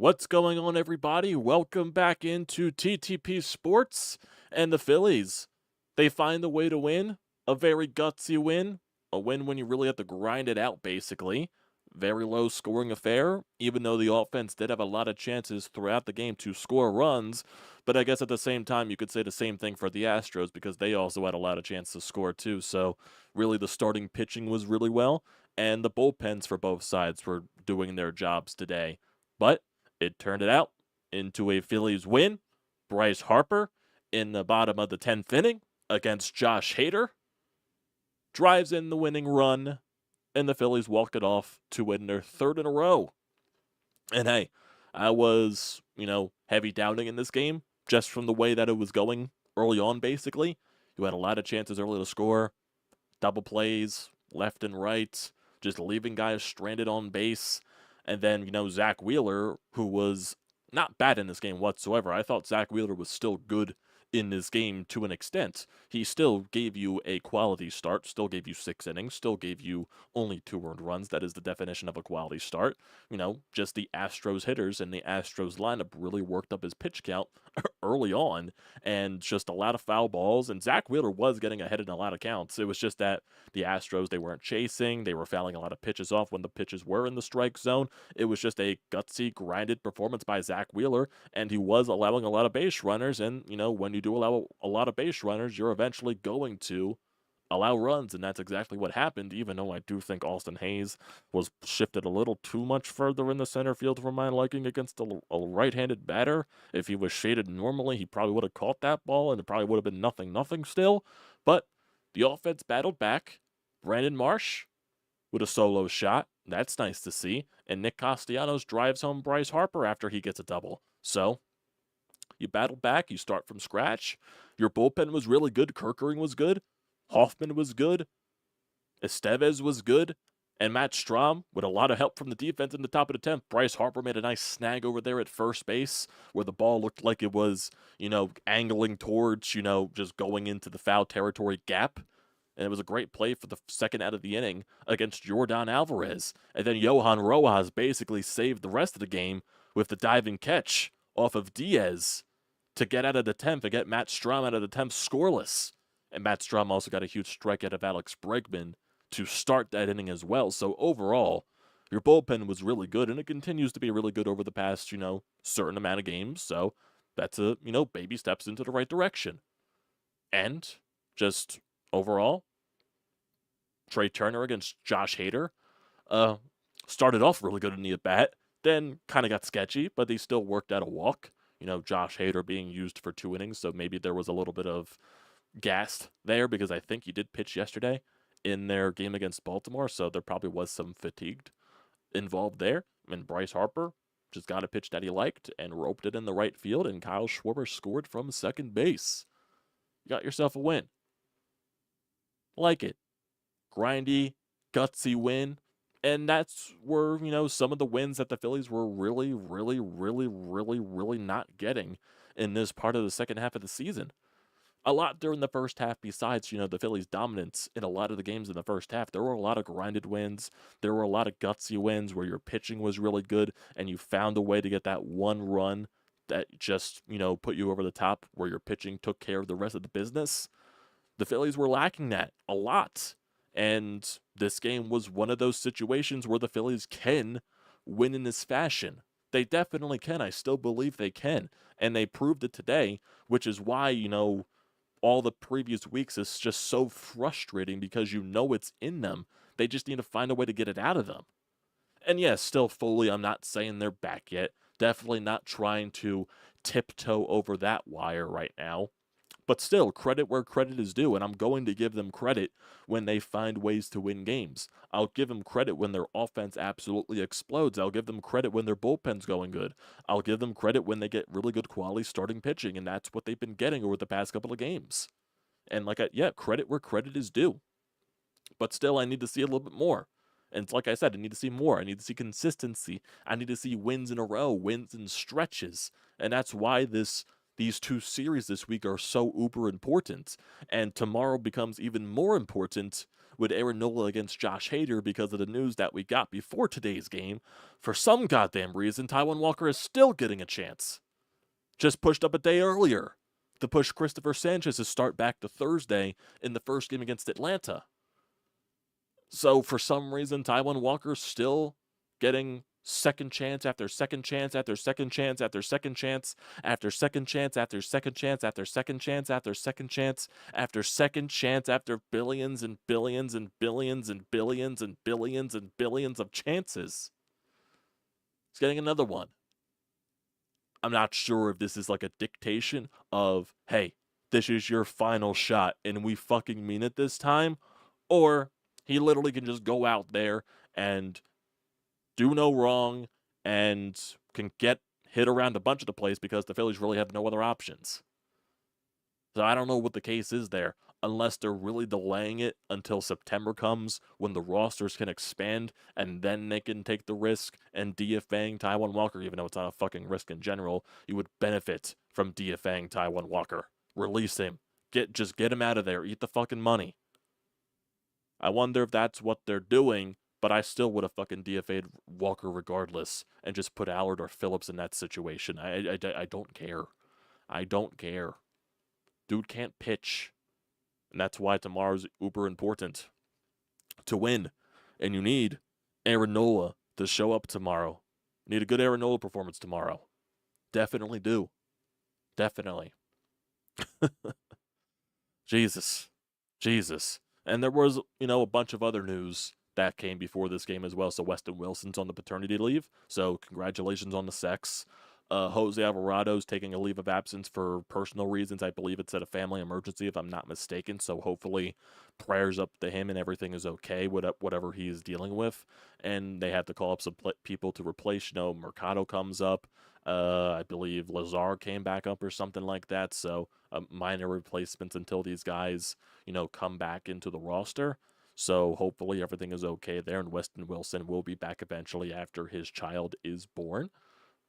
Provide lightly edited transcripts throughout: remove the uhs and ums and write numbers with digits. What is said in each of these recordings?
What's going on, everybody? Welcome back into TTP Sports and the Phillies. They find a way to win, a very gutsy win, a win when you really have to grind it out, basically. Very low scoring affair, even though the offense did have a lot of chances throughout the game to score runs. But I guess at the same time, you could say the same thing for the Astros because they also had a lot of chances to score too. So really, the starting pitching was really well, and the bullpens for both sides were doing their jobs today. But it turned it out into a Phillies win. Bryce Harper in the bottom of the 10th inning against Josh Hader drives in the winning run, and the Phillies walk it off to win their third in a row. And hey, I was, heavy doubting in this game just from the way that it was going early on, basically. You had a lot of chances early to score, double plays, left and right, just leaving guys stranded on base. And then, Zach Wheeler, who was not bad in this game whatsoever. I thought Zach Wheeler was still good in this game to an extent. He still gave you a quality start, still gave you 6 innings, still gave you only 2 earned runs. That is the definition of a quality start. Just the Astros hitters and the Astros lineup really worked up his pitch count early on, and just a lot of foul balls. And Zach Wheeler was getting ahead in a lot of counts. It was just that the Astros, they weren't chasing. They were fouling a lot of pitches off when the pitches were in the strike zone. It was just a gutsy, grinded performance by Zach Wheeler, and he was allowing a lot of base runners. And, when you do allow a lot of base runners, you're eventually going to allow runs, and that's exactly what happened, even though I do think Austin Hayes was shifted a little too much further in the center field for my liking against a right-handed batter. If he was shaded normally, he probably would have caught that ball, and it probably would have been 0-0 still. But the offense battled back. Brandon Marsh with a solo shot. That's nice to see. And Nick Castellanos drives home Bryce Harper after he gets a double. So you battle back. You start from scratch. Your bullpen was really good. Kerkering was good. Hoffman was good. Estevez was good. And Matt Strahm, with a lot of help from the defense in the top of the 10th, Bryce Harper made a nice snag over there at first base where the ball looked like it was, angling towards, just going into the foul territory gap. And it was a great play for the second out of the inning against Jordan Alvarez. And then Johan Rojas basically saved the rest of the game with the diving catch off of Diaz to get out of the 10th and get Matt Strahm out of the 10th scoreless. And Matt Strahm also got a huge strike out of Alex Bregman to start that inning as well. So overall, your bullpen was really good, and it continues to be really good over the past, certain amount of games. So that's baby steps into the right direction. And just overall, Trey Turner against Josh Hader started off really good in the at-bat, then kind of got sketchy, but they still worked out a walk. Josh Hader being used for 2 innings, so maybe there was a little bit of gas there because I think he did pitch yesterday in their game against Baltimore, so there probably was some fatigue involved there. And Bryce Harper just got a pitch that he liked and roped it in the right field, and Kyle Schwarber scored from second base. You got yourself a win. Like it. Grindy, gutsy win. And that's where, some of the wins that the Phillies were really, really, really, really, really not getting in this part of the second half of the season. A lot during the first half besides, the Phillies' dominance in a lot of the games in the first half. There were a lot of grinded wins. There were a lot of gutsy wins where your pitching was really good and you found a way to get that one run that just, put you over the top where your pitching took care of the rest of the business. The Phillies were lacking that a lot. And this game was one of those situations where the Phillies can win in this fashion. They definitely can. I still believe they can. And they proved it today, which is why, all the previous weeks is just so frustrating because it's in them. They just need to find a way to get it out of them. And yes, still fully, I'm not saying they're back yet. Definitely not trying to tiptoe over that wire right now. But still, credit where credit is due, and I'm going to give them credit when they find ways to win games. I'll give them credit when their offense absolutely explodes. I'll give them credit when their bullpen's going good. I'll give them credit when they get really good quality starting pitching, and that's what they've been getting over the past couple of games. And credit where credit is due. But still, I need to see a little bit more. And it's like I said, I need to see more. I need to see consistency. I need to see wins in a row, wins in stretches. And that's why these 2 series this week are so uber important. And tomorrow becomes even more important with Aaron Nola against Josh Hader because of the news that we got before today's game. For some goddamn reason, Taijuan Walker is still getting a chance. Just pushed up a day earlier to push Christopher Sanchez's start back to Thursday in the first game against Atlanta. So for some reason, Taijuan Walker's still getting second chance after second chance after second chance after second chance after second chance after second chance after second chance after second chance after second chance after billions and billions and billions and billions and billions and billions of chances. He's getting another one. I'm not sure if this is like a dictation of, hey, this is your final shot and we fucking mean it this time, or he literally can just go out there and do no wrong and can get hit around a bunch of the place because the Phillies really have no other options. So I don't know what the case is there, unless they're really delaying it until September comes when the rosters can expand and then they can take the risk and DFAing Taijuan Walker, even though it's not a fucking risk in general. You would benefit from DFAing Taijuan Walker. Release him. Just get him out of there. Eat the fucking money. I wonder if that's what they're doing, but I still would have fucking DFA'd Walker regardless and just put Allard or Phillips in that situation. I don't care. I don't care. Dude can't pitch. And that's why tomorrow's uber important to win. And you need Aaron Nola to show up tomorrow. You need a good Aaron Nola performance tomorrow. Definitely do. Definitely. Jesus. And there was, a bunch of other news that came before this game as well. So Weston Wilson's on the paternity leave. So congratulations on the sex. Jose Alvarado's taking a leave of absence for personal reasons. I believe it's at a family emergency, if I'm not mistaken. So hopefully prayers up to him and everything is okay, whatever he is dealing with. And they had to call up some people to replace. Mercado comes up. I believe Lazar came back up or something like that. So minor replacements until these guys, come back into the roster. So hopefully everything is okay there. And Weston Wilson will be back eventually after his child is born.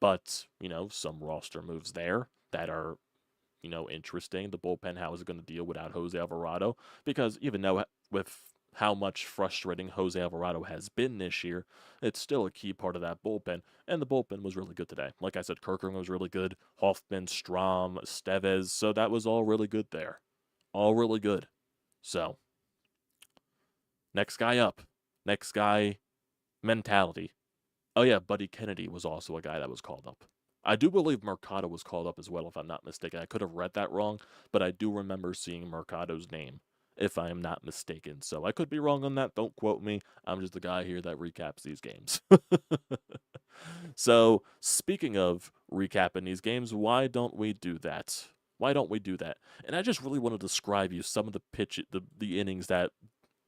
But, some roster moves there that are, interesting. The bullpen, how is it going to deal without Jose Alvarado? Because even though with how much frustrating Jose Alvarado has been this year, it's still a key part of that bullpen. And the bullpen was really good today. Like I said, Kirkland was really good. Hoffman, Strom, Estevez. So that was all really good there. All really good. So, next guy up. Next guy mentality. Oh, yeah, Buddy Kennedy was also a guy that was called up. I do believe Mercado was called up as well, if I'm not mistaken. I could have read that wrong, but I do remember seeing Mercado's name, if I am not mistaken. So I could be wrong on that. Don't quote me. I'm just the guy here that recaps these games. So, speaking of recapping these games, why don't we do that? Why don't we do that? And I just really want to describe you some of the innings that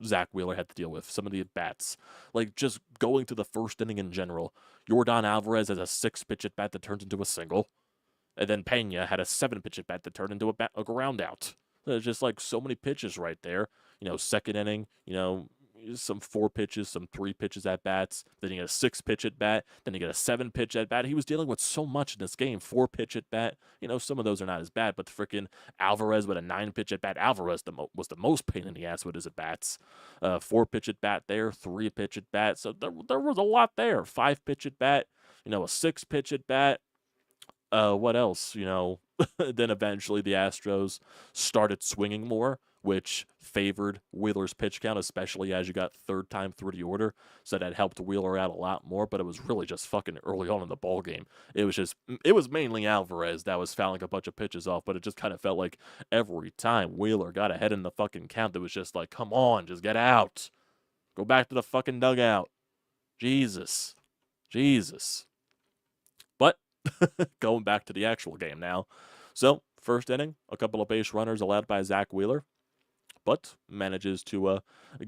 Zach Wheeler had to deal with, some of the at-bats. Like, just going to the first inning in general. Yordan Alvarez has a 6-pitch at-bat that turns into a single. And then Pena had a 7-pitch at-bat that turned into a ground out. There's just, so many pitches right there. Second inning, some 4 pitches, some 3 pitches at-bats. Then you get a 6-pitch at-bat. Then you get a 7-pitch at-bat. He was dealing with so much in this game. 4-pitch at-bat. Some of those are not as bad, but freaking Alvarez with a 9-pitch at-bat. Alvarez was the most pain in the ass with his at-bats. 4-pitch at-bat there, 3-pitch at-bat. So there was a lot there. 5-pitch at-bat, a 6-pitch at-bat. What else? Then eventually the Astros started swinging more, which favored Wheeler's pitch count, especially as you got third time through the order. So that helped Wheeler out a lot more, but it was really just fucking early on in the ball game. It was mainly Alvarez that was fouling a bunch of pitches off, but it just kind of felt like every time Wheeler got ahead in the fucking count, it was just like, come on, just get out. Go back to the fucking dugout. Jesus. But going back to the actual game now. So, first inning, a couple of base runners allowed by Zach Wheeler, but manages to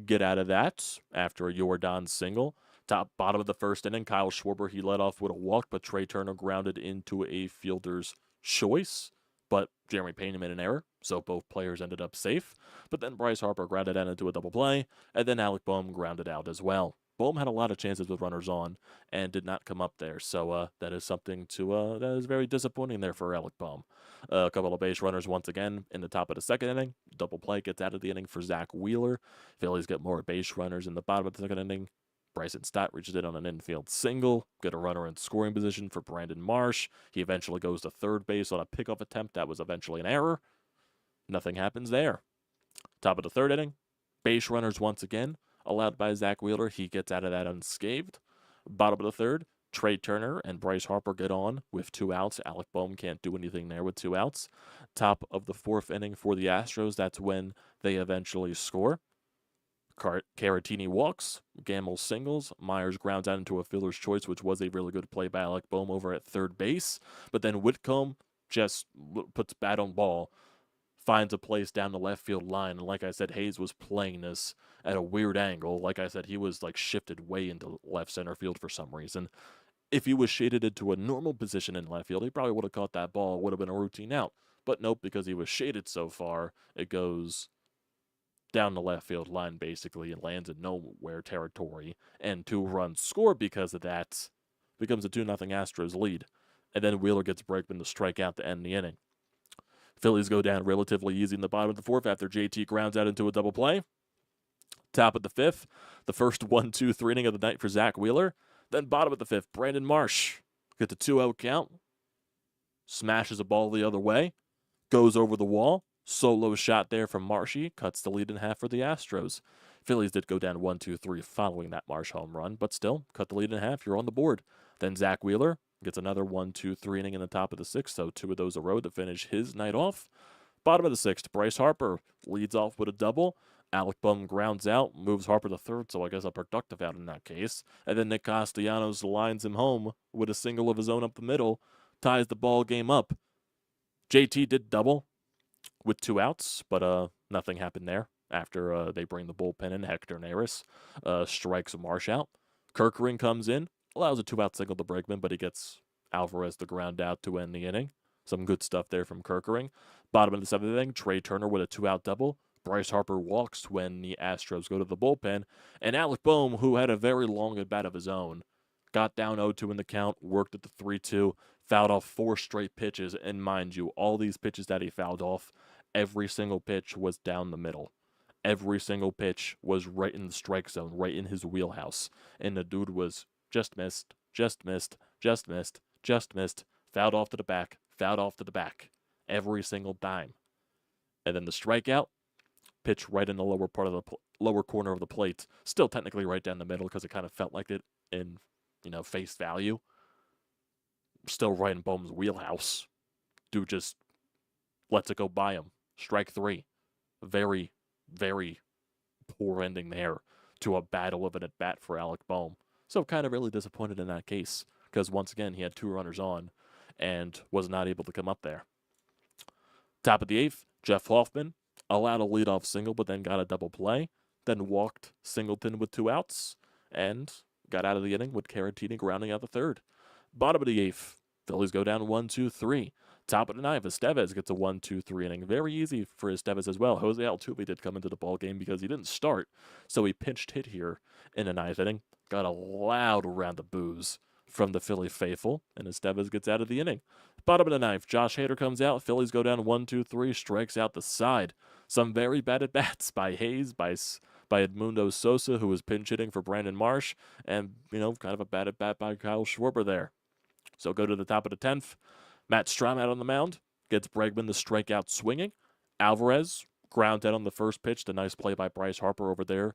get out of that after a Yordan single. Bottom of the first inning, Kyle Schwarber, he led off with a walk, but Trey Turner grounded into a fielder's choice. But Jeremy Pena made an error, so both players ended up safe. But then Bryce Harper grounded out into a double play, and then Alec Boehm grounded out as well. Bohm had a lot of chances with runners on and did not come up there. So that is something that is very disappointing there for Alec Bohm. A couple of base runners once again in the top of the second inning. Double play gets out of the inning for Zach Wheeler. Phillies get more base runners in the bottom of the second inning. Bryson Stott reaches in on an infield single. Get a runner in scoring position for Brandon Marsh. He eventually goes to third base on a pickoff attempt that was eventually an error. Nothing happens there. Top of the third inning. Base runners once again allowed by Zach Wheeler. He gets out of that unscathed. Bottom of the third, Trey Turner and Bryce Harper get on with 2 outs. Alec Bohm can't do anything there with 2 outs. Top of the fourth inning for the Astros, that's when they eventually score. Caratini walks, Gamble singles, Myers grounds out into a fielder's choice, which was a really good play by Alec Bohm over at third base. But then Whitcomb just puts bat on ball, finds a place down the left field line. And like I said, Hayes was playing this at a weird angle. Like I said, he was like shifted way into left center field for some reason. If he was shaded into a normal position in left field, he probably would have caught that ball. It would have been a routine out. But nope, because he was shaded so far, it goes down the left field line basically and lands in nowhere territory. And 2 runs scored because of that. Becomes a 2-0 Astros lead. And then Wheeler gets Bregman to strike out to end the inning. Phillies go down relatively easy in the bottom of the fourth after JT grounds out into a double play. Top of the fifth, the first 1-2-3 inning of the night for Zach Wheeler. Then bottom of the fifth, Brandon Marsh gets a 2-0 count. Smashes a ball the other way. Goes over the wall. Solo shot there from Marshy. Cuts the lead in half for the Astros. Phillies did go down 1-2-3 following that Marsh home run, but still, cut the lead in half. You're on the board. Then Zach Wheeler gets another 1-2-3 inning in the top of the sixth, so 2 of those a road to finish his night off. Bottom of the sixth, Bryce Harper leads off with a double. Alec Bohm grounds out, moves Harper to third, so I guess a productive out in that case. And then Nick Castellanos lines him home with a single of his own up the middle, ties the ball game up. JT did double with 2 outs, but nothing happened there after they bring the bullpen in. Hector Neris strikes Marsh out. Kerkering comes in, allows a 2-out single to Bregman, but he gets Alvarez to ground out to end the inning. Some good stuff there from Kerkering. Bottom of the seventh inning, Trey Turner with a 2-out double. Bryce Harper walks when the Astros go to the bullpen. And Alec Bohm, who had a very long at-bat of his own, got down 0-2 in the count, worked at the 3-2, fouled off 4 straight pitches. And mind you, all these pitches that he fouled off, every single pitch was down the middle. Every single pitch was right in the strike zone, right in his wheelhouse. And the dude was just missed, just missed, just missed, just missed, fouled off to the back, fouled off to the back. Every single time. And then the strikeout, pitch right in the lower part of the lower corner of the plate. Still technically right down the middle because it kind of felt like it in, face value. Still right in Bohm's wheelhouse. Dude just lets it go by him. Strike 3. Very, very poor ending there to a battle of an at-bat for Alec Bohm. So kind of really disappointed in that case because once again he had 2 runners on and was not able to come up there. Top of the 8th, Jeff Hoffman allowed a leadoff single but then got a double play, then walked Singleton with 2 outs and got out of the inning with Caratini grounding out the third. Bottom of the 8th, Phillies go down 1-2-3. Top of the 9th, Estevez gets a 1-2-3 inning. Very easy for Estevez as well. Jose Altuve did come into the ball game because he didn't start, so he pinched hit here in the 9th inning. Got a loud round of boos from the Philly faithful, and Estevez gets out of the inning. Bottom of the 9th, Josh Hader comes out. Phillies go down 1-2-3, strikes out the side. Some very bad at-bats by Hayes, by Edmundo Sosa, who was pinch hitting for Brandon Marsh, and, kind of a bad at-bat by Kyle Schwarber there. So go to the top of the 10th. Matt Strahm out on the mound, gets Bregman the strikeout swinging. Alvarez ground out on the first pitch. The nice play by Bryce Harper over there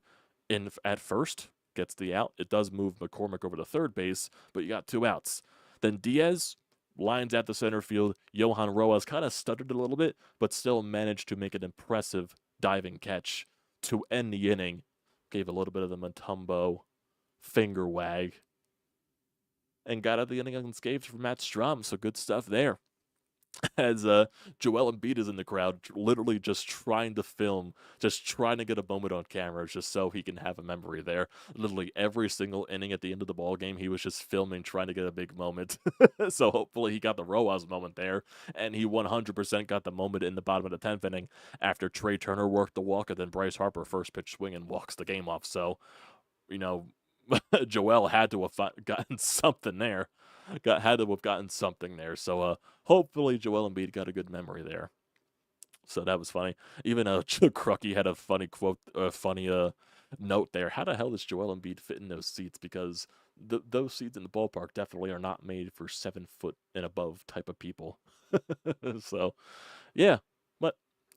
at first. Gets the out. It does move McCormick over to third base, but you got 2 outs. Then Diaz lines at the center field. Johan Rojas kind of stuttered a little bit, but still managed to make an impressive diving catch to end the inning. Gave a little bit of the Mutombo finger wag. And got out of the inning unscathed from Matt Strahm, so good stuff there. As Joel Embiid is in the crowd, literally just trying to film, just trying to get a moment on camera just so he can have a memory there. Literally every single inning at the end of the ball game, he was just filming, trying to get a big moment. So hopefully he got the Rojas moment there, and he 100% got the moment in the bottom of the 10th inning after Trey Turner worked the walk, and then Bryce Harper first pitch swing and walks the game off. So, Joel had to have gotten something there. Had to have gotten something there. So hopefully Joel Embiid got a good memory there. So that was funny. Even Crucky had a funny quote, funny note there. How the hell does Joel Embiid fit in those seats? Because those seats in the ballpark definitely are not made for 7 foot and above type of people. So yeah, but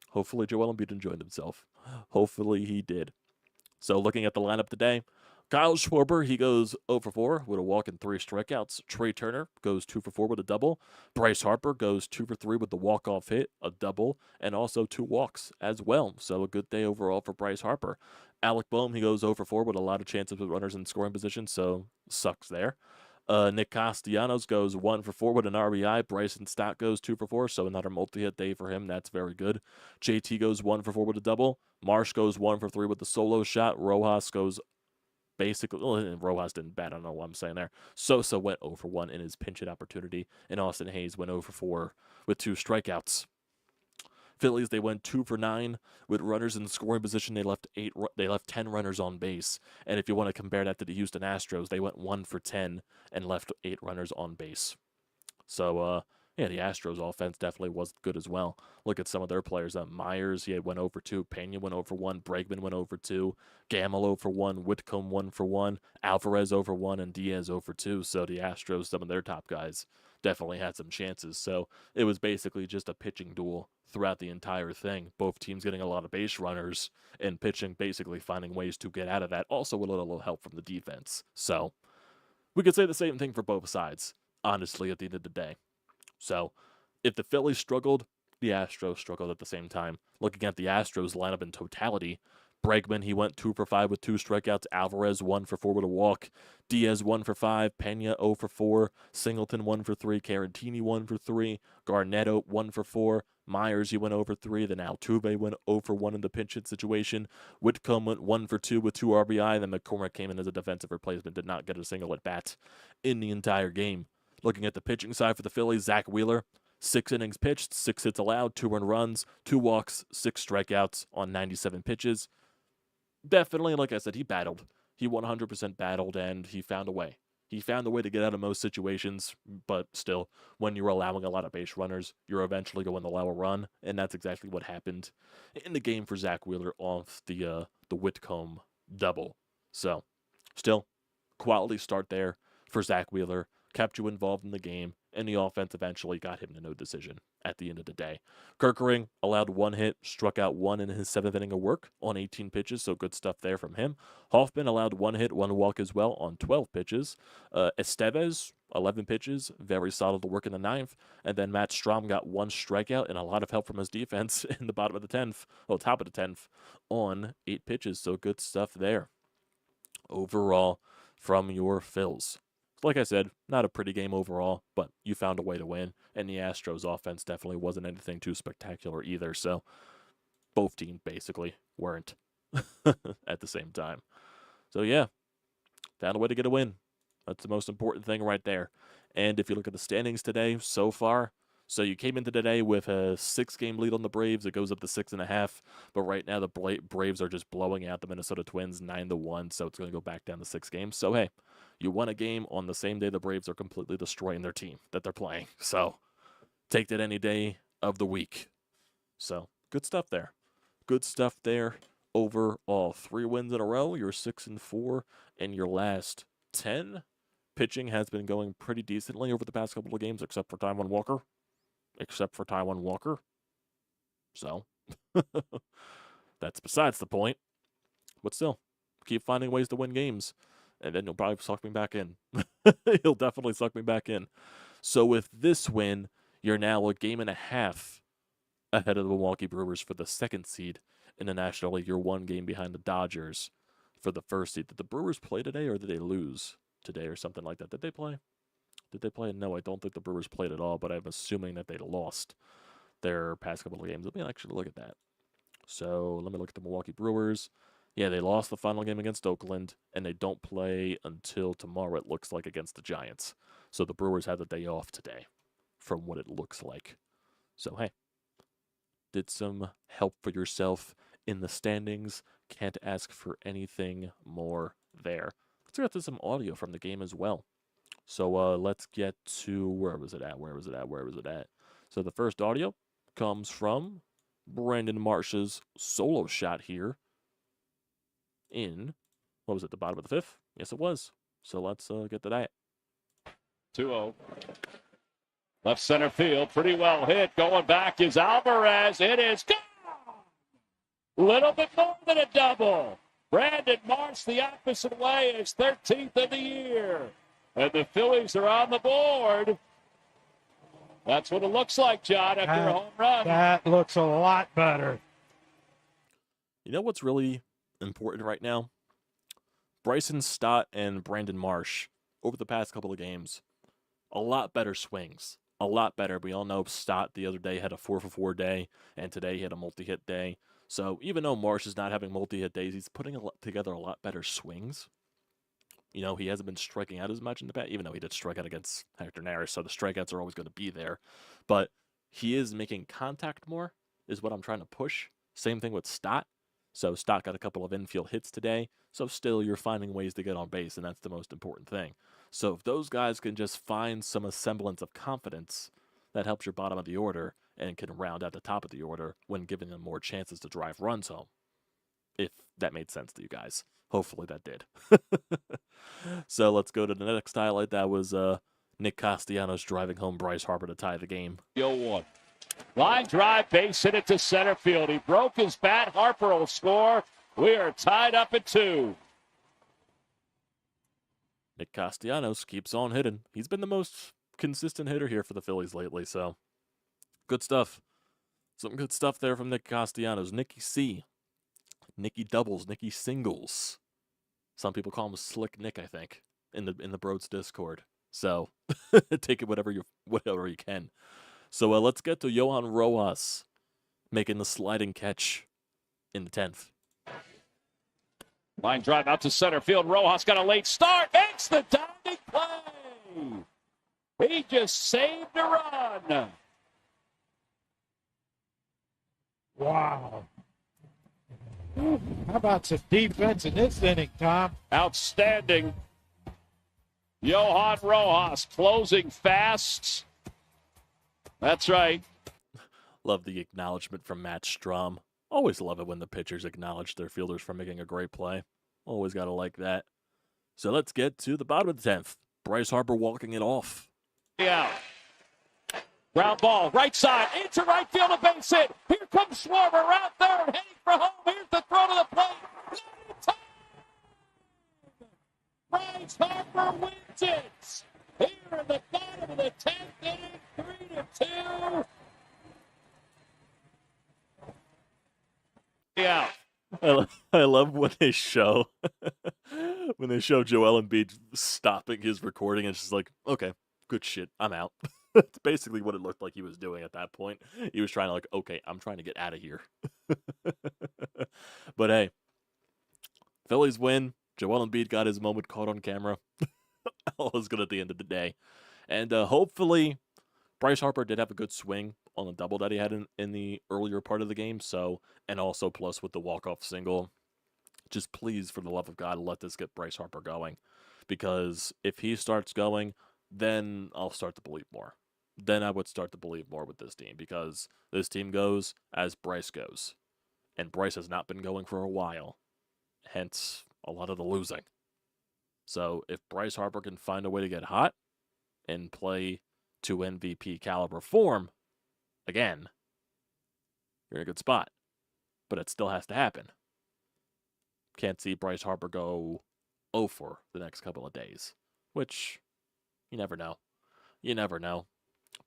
hopefully Joel Embiid enjoyed himself. Hopefully he did. So looking at the lineup today, Kyle Schwarber, he goes 0 for 4 with a walk and 3 strikeouts. Trey Turner goes 2 for 4 with a double. Bryce Harper goes 2 for 3 with the walk-off hit, a double, and also 2 walks as well. So a good day overall for Bryce Harper. Alec Boehm, he goes 0 for 4 with a lot of chances with runners in scoring position, so sucks there. Nick Castellanos goes 1 for 4 with an RBI. Bryson Stott goes 2 for 4, so another multi-hit day for him. That's very good. JT goes 1 for 4 with a double. Marsh goes 1 for 3 with the solo shot. Rojas goes basically, well, Rojas didn't bat. I don't know what I'm saying there. Sosa went 0 for 1 in his pinch hit opportunity, and Austin Hayes went 0 for 4 with 2 strikeouts. Phillies, they went 2 for 9 with runners in scoring position. They left 10 runners on base. And if you want to compare that to the Houston Astros, they went 1 for 10 and left 8 runners on base. So yeah, the Astros offense definitely was good as well. Look at some of their players. Myers, he had went over 2. Pena went over 1. Bregman went over 2. Gamel over 1. Whitcomb 1 for 1. Alvarez over 1. And Diaz over 2. So the Astros, some of their top guys, definitely had some chances. So it was basically just a pitching duel throughout the entire thing. Both teams getting a lot of base runners and pitching basically finding ways to get out of that. Also with a little help from the defense. So we could say the same thing for both sides, honestly, at the end of the day. So if the Phillies struggled, the Astros struggled at the same time. Looking at the Astros lineup in totality, Bregman, he went 2 for 5 with 2 strikeouts. Alvarez 1 for 4 with a walk. Diaz 1 for 5. Pena 0 for 4. Singleton 1 for 3. Carantini 1 for 3. Garnetto 1 for 4. Myers, he went over 3. Then Altuve went 0 for 1 in the pinch hit situation. Whitcomb went 1 for 2 with 2 RBI. Then McCormick came in as a defensive replacement, did not get a single at bat in the entire game. Looking at the pitching side for the Phillies, Zach Wheeler, 6 innings pitched, 6 hits allowed, 2 earned runs, 2 walks, 6 strikeouts on 97 pitches. Definitely, like I said, he battled. He 100% battled, and he found a way. He found a way to get out of most situations, but still, when you're allowing a lot of base runners, you're eventually going to allow a run, and that's exactly what happened in the game for Zach Wheeler off the Whitcomb double. So, still, quality start there for Zach Wheeler. Kept you involved in the game, and the offense eventually got him to no decision at the end of the day. Kerkering allowed 1 hit, struck out 1 in his 7th inning of work on 18 pitches, so good stuff there from him. Hoffman allowed 1 hit, 1 walk as well on 12 pitches. Estevez, 11 pitches, very solid work in the 9th. And then Matt Strom got 1 strikeout and a lot of help from his defense in the bottom of the 10th, top of the 10th, on 8 pitches, so good stuff there. Overall, from your Phils. Like I said, not a pretty game overall, but you found a way to win, and the Astros offense definitely wasn't anything too spectacular either, so both teams basically weren't at the same time. So yeah, found a way to get a win. That's the most important thing right there. And if you look at the standings today so far, so you came into today with a 6-game lead on the Braves. It goes up to 6.5. But right now the Braves are just blowing out the Minnesota Twins 9-1. So it's going to go back down to 6 games. So hey, you won a game on the same day the Braves are completely destroying their team that they're playing. So take that any day of the week. So good stuff there. Good stuff there overall. 3 wins in a row. You're 6-4 in your last 10. Pitching has been going pretty decently over the past couple of games, except for Taijuan Walker. So, that's besides the point. But still, keep finding ways to win games. And then you'll probably suck me back in. He'll definitely suck me back in. So with this win, you're now 1.5 games ahead of the Milwaukee Brewers for the 2nd seed in the National League. You're 1 game behind the Dodgers for the 1st seed. Did the Brewers play today, or did they lose today, or something like that? Did they play? No, I don't think the Brewers played at all, but I'm assuming that they lost their past couple of games. Let me actually look at that. So let me look at the Milwaukee Brewers. Yeah, they lost the final game against Oakland, and they don't play until tomorrow, it looks like, against the Giants. So the Brewers have the day off today, from what it looks like. So, hey, did some help for yourself in the standings. Can't ask for anything more there. let's get to some audio from the game as well. So let's get to, where was it at? So the first audio comes from Brandon Marsh's solo shot here in, what was it, the bottom of the 5th? Yes, it was. So let's get to that. 2-0. Left center field, pretty well hit. Going back is Alvarez. It is gone. Little bit more than a double. Brandon Marsh the opposite way, his 13th of the year. And the Phillies are on the board. That's what it looks like, John, after a home run. That looks a lot better. You know what's really important right now? Bryson Stott and Brandon Marsh, over the past couple of games, a lot better swings. A lot better. We all know Stott the other day had a 4-for-4 day, and today he had a multi-hit day. So even though Marsh is not having multi-hit days, he's putting together a lot better swings. You know, he hasn't been striking out as much in the past, even though he did strike out against Hector Neris, so the strikeouts are always going to be there. But he is making contact more, is what I'm trying to push. Same thing with Stott. So Stott got a couple of infield hits today, so still you're finding ways to get on base, and that's the most important thing. So if those guys can just find some semblance of confidence, that helps your bottom of the order and can round out the top of the order when giving them more chances to drive runs home. If that made sense to you guys. Hopefully that did. So let's go to the next highlight. That was Nick Castellanos driving home Bryce Harper to tie the game. 0-1. Line drive, base hit it to center field. He broke his bat. Harper will score. We are tied up at 2. Nick Castellanos keeps on hitting. He's been the most consistent hitter here for the Phillies lately, so good stuff. Some good stuff there from Nick Castellanos. Nicky C. Nicky doubles, Nicky singles. Some people call him Slick Nick, I think, in the Brodes Discord. So take it whatever you can. So let's get to Johan Rojas making the sliding catch in the 10th. Line drive out to center field. Rojas got a late start. Makes the diving play. He just saved a run. Wow. How about some defense in this inning, Tom? Outstanding. Johan Rojas closing fast. That's right. Love the acknowledgement from Matt Strom. Always love it when the pitchers acknowledge their fielders for making a great play. Always got to like that. So let's get to the bottom of the 10th. Bryce Harper walking it off. Yeah. Ground ball, right side, into right field, a base hit. Here comes Schwarber out there, heading for home. Here's the throw to the plate. Bryce Harper wins it. Here in the bottom of the 10th inning, 3-2. Yeah. I love when they show Joel Embiid stopping his recording and it's just like, okay, good shit, I'm out. That's basically what it looked like he was doing at that point. He was trying to like, okay, I'm trying to get out of here. But hey, Phillies win. Joel Embiid got his moment caught on camera. All is good at the end of the day. And hopefully Bryce Harper did have a good swing on the double that he had in the earlier part of the game. So, and also plus with the walk-off single. Just please, for the love of God, let this get Bryce Harper going. Because if he starts going, then I'll start to believe more. Then I would start to believe more with this team. Because this team goes as Bryce goes. And Bryce has not been going for a while. Hence, a lot of the losing. So, if Bryce Harper can find a way to get hot and play to MVP caliber form, again, you're in a good spot. But it still has to happen. Can't see Bryce Harper go 0 for the next couple of days. Which, you never know. You never know.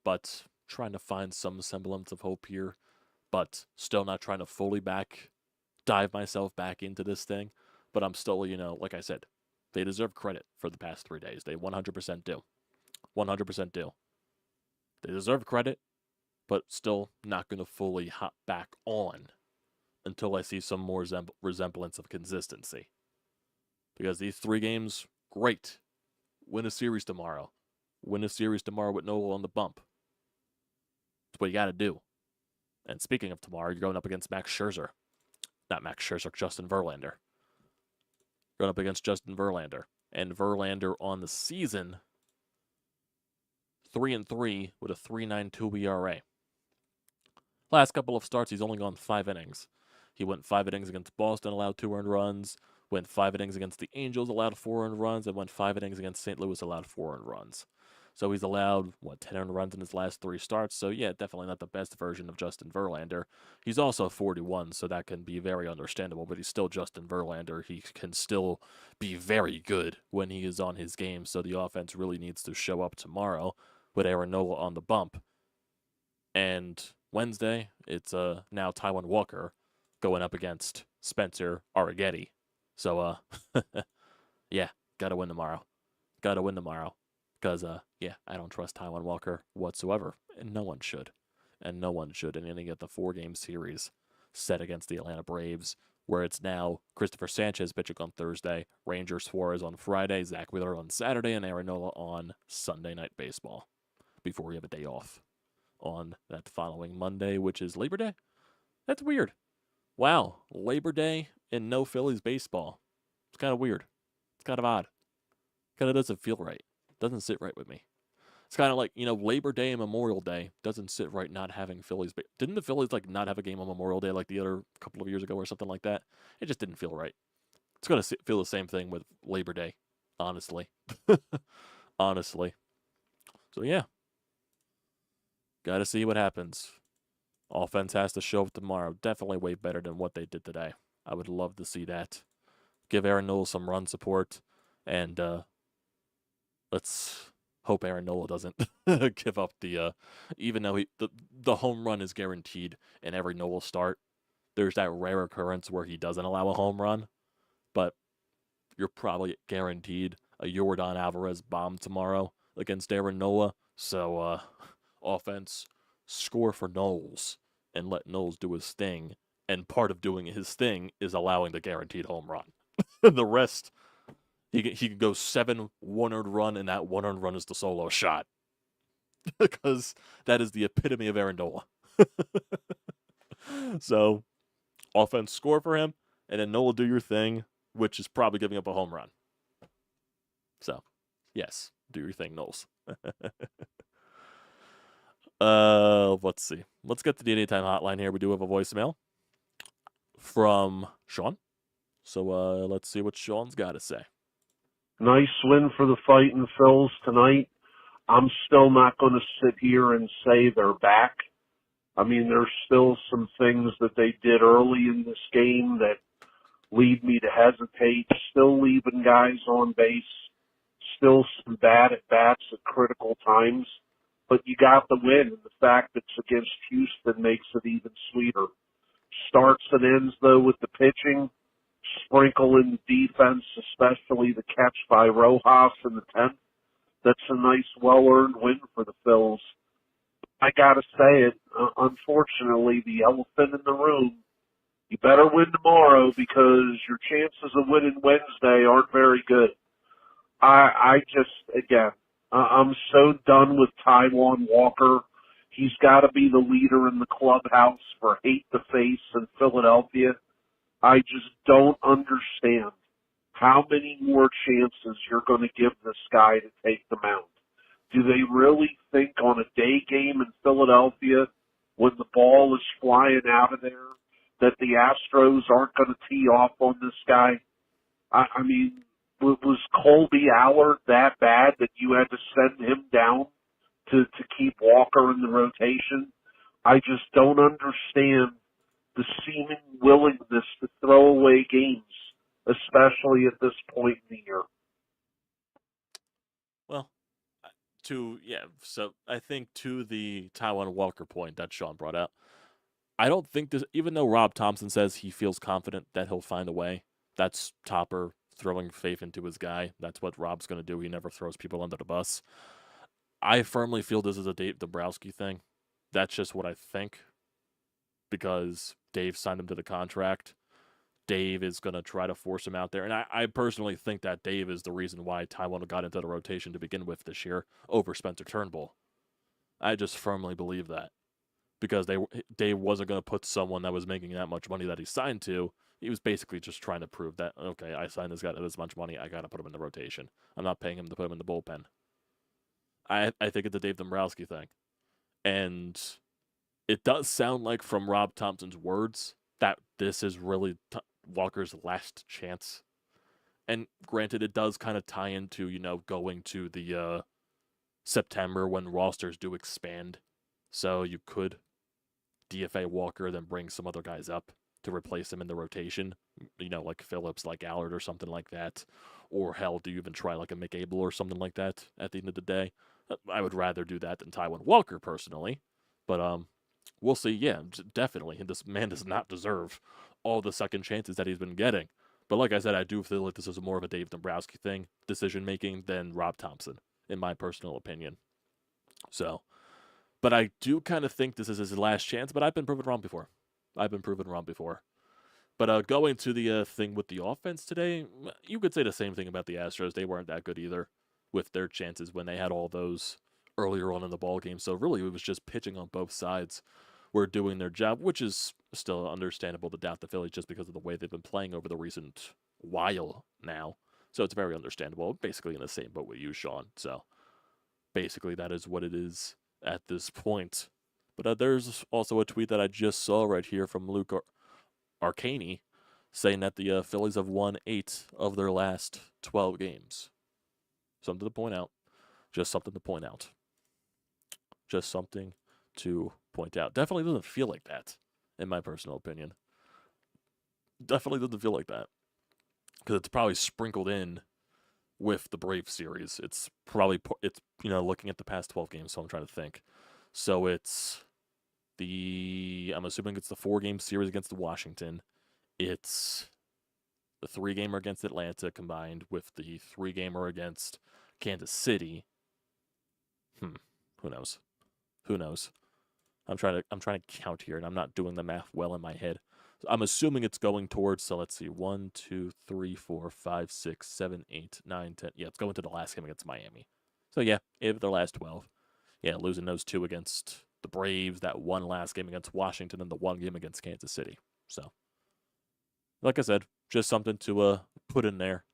But trying to find some semblance of hope here. But still not trying to fully dive myself back into this thing. But I'm still, like I said, they deserve credit for the past 3 days. They 100% do. 100% do. They deserve credit, but still not going to fully hop back on until I see some more resemblance of consistency. Because these 3 games, great. Win a series tomorrow. Win a series tomorrow with Nola on the bump. That's what you got to do. And speaking of tomorrow, you're going up against Max Scherzer. Not Max Scherzer, Justin Verlander. Going up against Justin Verlander. And Verlander on the season, 3-3 with a 3.92 ERA. Last couple of starts, he's only gone 5 innings. He went 5 innings against Boston, allowed 2 earned runs, went 5 innings against the Angels, allowed 4 earned runs, and went 5 innings against St. Louis, allowed 4 earned runs. So he's allowed, 10 earned runs in his last 3 starts. So, yeah, definitely not the best version of Justin Verlander. He's also 41, so that can be very understandable, but he's still Justin Verlander. He can still be very good when he is on his game, so the offense really needs to show up tomorrow with Aaron Nola on the bump. And Wednesday, it's now Taijuan Walker going up against Spencer Arrighetti. So, yeah, gotta win tomorrow. Gotta win tomorrow. Because, I don't trust Taijuan Walker whatsoever. And no one should. And no one should. And then you get the 4-game series set against the Atlanta Braves, where it's now Christopher Sanchez pitching on Thursday, Ranger Suarez on Friday, Zach Wheeler on Saturday, and Aaron Nola on Sunday Night Baseball before we have a day off on that following Monday, which is Labor Day. That's weird. Wow, Labor Day and no Phillies baseball. It's kind of weird. It's kind of odd. Kind of doesn't feel right. Doesn't sit right with me. It's kind of like, Labor Day and Memorial Day doesn't sit right not having Phillies. Didn't the Phillies not have a game on Memorial Day like the other couple of years ago or something like that? It just didn't feel right. It's going to feel the same thing with Labor Day, honestly. Honestly. So, yeah. Got to see what happens. Offense has to show up tomorrow. Definitely way better than what they did today. I would love to see that. Give Aaron Nola some run support. And let's hope Aaron Nola doesn't give up even though the home run is guaranteed in every Nola start. There's that rare occurrence where he doesn't allow a home run. But you're probably guaranteed a Yordan Alvarez bomb tomorrow against Aaron Nola. So, offense, score for Knowles and let Knowles do his thing. And part of doing his thing is allowing the guaranteed home run. The rest, he can go 7 one-earned run, and that one-earned run is the solo shot. Because that is the epitome of Aaron Nola. So, offense, score for him, and then Nola do your thing, which is probably giving up a home run. So, yes, do your thing, Knowles. Let's see. Let's get to the Anytime Hotline here. We do have a voicemail from Sean. So, let's see what Sean's got to say. Nice win for the Fightin' Phils tonight. I'm still not going to sit here and say they're back. I mean, there's still some things that they did early in this game that lead me to hesitate. Still leaving guys on base. Still some bad at-bats at critical times. But you got the win, and the fact that it's against Houston makes it even sweeter. Starts and ends, though, with the pitching. Sprinkle in the defense, especially the catch by Rojas in the 10th. That's a nice, well-earned win for the Phils. I got to say it, unfortunately, the elephant in the room, you better win tomorrow because your chances of winning Wednesday aren't very good. I'm so done with Taijuan Walker. He's got to be the leader in the clubhouse for hate to face in Philadelphia. I just don't understand how many more chances you're going to give this guy to take the mound. Do they really think on a day game in Philadelphia when the ball is flying out of there that the Astros aren't going to tee off on this guy? I mean, was Colby Allard that bad that you had to send him down to keep Walker in the rotation? I just don't understand the seeming willingness to throw away games, especially at this point in the year. Well, so I think to the Taijuan Walker point that Sean brought out, I don't think this, even though Rob Thompson says he feels confident that he'll find a way, that's Topper throwing faith into his guy. That's what Rob's going to do. He never throws people under the bus. I firmly feel this is a Dave Dombrowski thing. That's just what I think, because Dave signed him to the contract. Dave is going to try to force him out there. And I personally think that Dave is the reason why Taijuan got into the rotation to begin with this year over Spencer Turnbull. I just firmly believe that. Because Dave wasn't going to put someone that was making that much money that he signed to He was basically just trying to prove that, okay, I signed this guy to this much money, I got to put him in the rotation. I'm not paying him to put him in the bullpen. I think it's a Dave Dombrowski thing. And it does sound like from Rob Thompson's words that this is really Walker's last chance. And granted, it does kind of tie into, going to the September when rosters do expand. So you could DFA Walker, then bring some other guys up to replace him in the rotation, like Phillips, like Allard or something like that. Or hell, do you even try like a McAble or something like that at the end of the day? I would rather do that than Taijuan Walker personally. But we'll see. Yeah, definitely. This man does not deserve all the second chances that he's been getting. But like I said, I do feel like this is more of a Dave Dombrowski thing, decision making, than Rob Thompson, in my personal opinion. So, but I do kind of think this is his last chance, but I've been proven wrong before. But going to the thing with the offense today, you could say the same thing about the Astros. They weren't that good either with their chances when they had all those earlier on in the ball game. So really, it was just pitching on both sides were doing their job, which is still understandable to doubt the Phillies just because of the way they've been playing over the recent while now. So it's very understandable. Basically in the same boat with you, Sean. So basically that is what it is at this point. But there's also a tweet that I just saw right here from Luke Arcani saying that the Phillies have won 8 of their last 12 games. Something to point out. Just something to point out. Just something to point out. Definitely doesn't feel like that, in my personal opinion. Definitely doesn't feel like that. Because it's probably sprinkled in with the Brave series. It's probably, looking at the past 12 games, so I'm trying to think. So it's I'm assuming it's the 4-game series against the Washington. It's the 3-gamer against Atlanta combined with the 3-gamer against Kansas City. Who knows? I'm trying to count here, and I'm not doing the math well in my head. So I'm assuming it's going towards, so let's see, 1, 2, 3, 4, 5, 6, 7, 8, 9, 10. Yeah, it's going to the last game against Miami. So yeah, 8 of their last 12. Yeah, losing those 2 against the Braves, that one last game against Washington, and the 1 game against Kansas City. So, like I said, just something to put in there.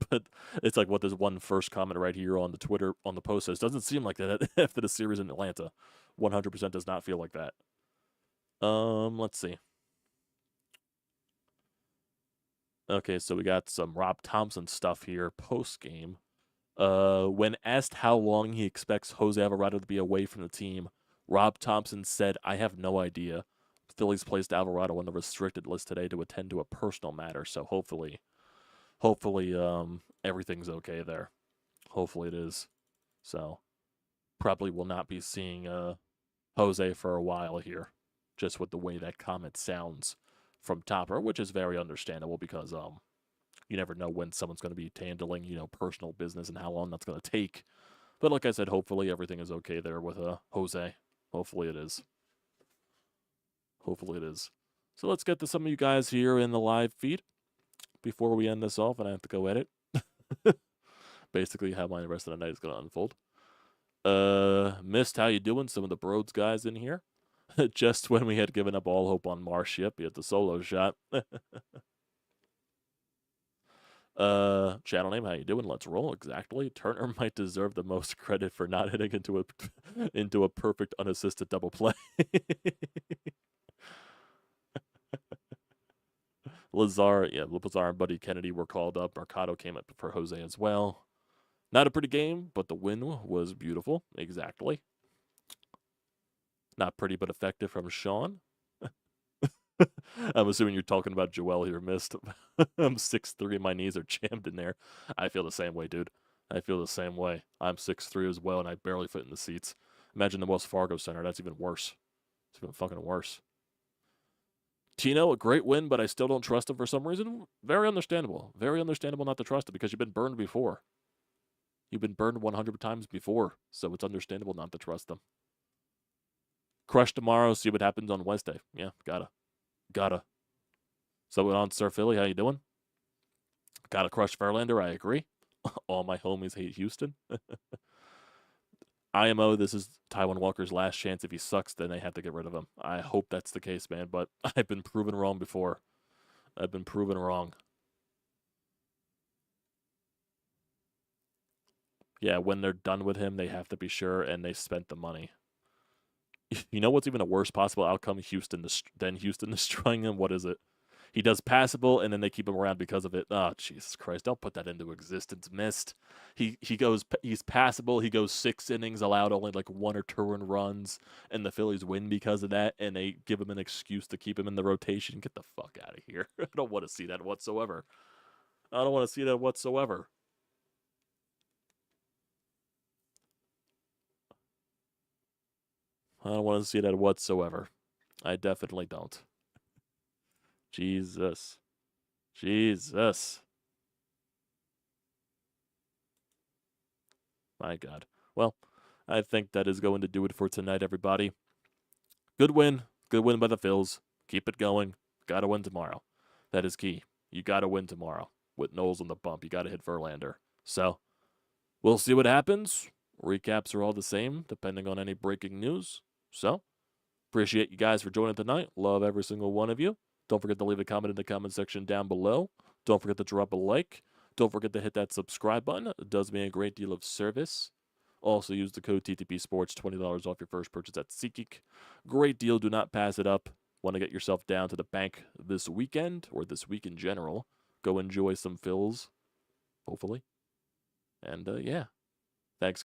But it's like what this one first comment right here on the Twitter, on the post says. Doesn't seem like that after the series in Atlanta. 100% does not feel like that. Let's see. Okay, so we got some Rob Thompson stuff here post-game. When asked how long he expects Jose Alvarado to be away from the team, Rob Thompson said, "I have no idea. Phillies placed Alvarado on the restricted list today to attend to a personal matter, so hopefully everything's okay there. Hopefully it is. So probably will not be seeing Jose for a while here, just with the way that comment sounds from Topper, which is very understandable because you never know when someone's going to be handling personal business and how long that's going to take. But like I said, hopefully everything is okay there with Jose. Hopefully it is. So let's get to some of you guys here in the live feed before we end this off, and I have to go edit. Basically how my rest of the night is going to unfold. Missed how you doing? Some of the Brodes guys in here. Just when we had given up all hope on Marsh, yep, he had the solo shot. Channel name, how you doing? Let's roll. Exactly. Turner might deserve the most credit for not hitting into a perfect unassisted double play. Lazar and Buddy Kennedy were called up. Mercado came up for Jose as well. Not a pretty game, but the win was beautiful. Exactly. Not pretty, but effective from Sean. I'm assuming you're talking about Joel here, missed. I'm 6'3", my knees are jammed in there. I feel the same way, dude. I feel the same way. I'm 6'3" as well, and I barely fit in the seats. Imagine the Wells Fargo Center. That's even worse. It's even fucking worse. Tino, a great win, but I still don't trust him for some reason. Very understandable. Very understandable not to trust him because you've been burned before. You've been burned 100 times before, so it's understandable not to trust them. Crush tomorrow, see what happens on Wednesday. Yeah, gotta. So on Sir Philly, how you doing? Gotta crush Verlander, I agree. All my homies hate Houston. IMO, this is Taijuan Walker's last chance. If he sucks, then they have to get rid of him. I hope that's the case, man, but I've been proven wrong before. I've been proven wrong. Yeah, when they're done with him, they have to be sure, and they spent the money. You know what's even a worse possible outcome? Houston destroying him. What is it? He does passable, and then they keep him around because of it. Oh, Jesus Christ! Don't put that into existence, Mist. He's passable. He goes 6 innings, allowed only like 1 or 2 earned runs, and the Phillies win because of that. And they give him an excuse to keep him in the rotation. Get the fuck out of here! I don't want to see that whatsoever. I don't want to see that whatsoever. I don't want to see that whatsoever. I definitely don't. Jesus. Jesus. My God. Well, I think that is going to do it for tonight, everybody. Good win. Good win by the Phils. Keep it going. Got to win tomorrow. That is key. You got to win tomorrow. With Knowles on the bump, you got to hit Verlander. So, we'll see what happens. Recaps are all the same, depending on any breaking news. So, appreciate you guys for joining tonight. Love every single one of you. Don't forget to leave a comment in the comment section down below. Don't forget to drop a like. Don't forget to hit that subscribe button. It does me a great deal of service. Also use the code TTPSPORTS, $20 off your first purchase at SeatGeek. Great deal. Do not pass it up. Want to get yourself down to the bank this weekend, or this week in general. Go enjoy some fills, hopefully. And, yeah. Thanks.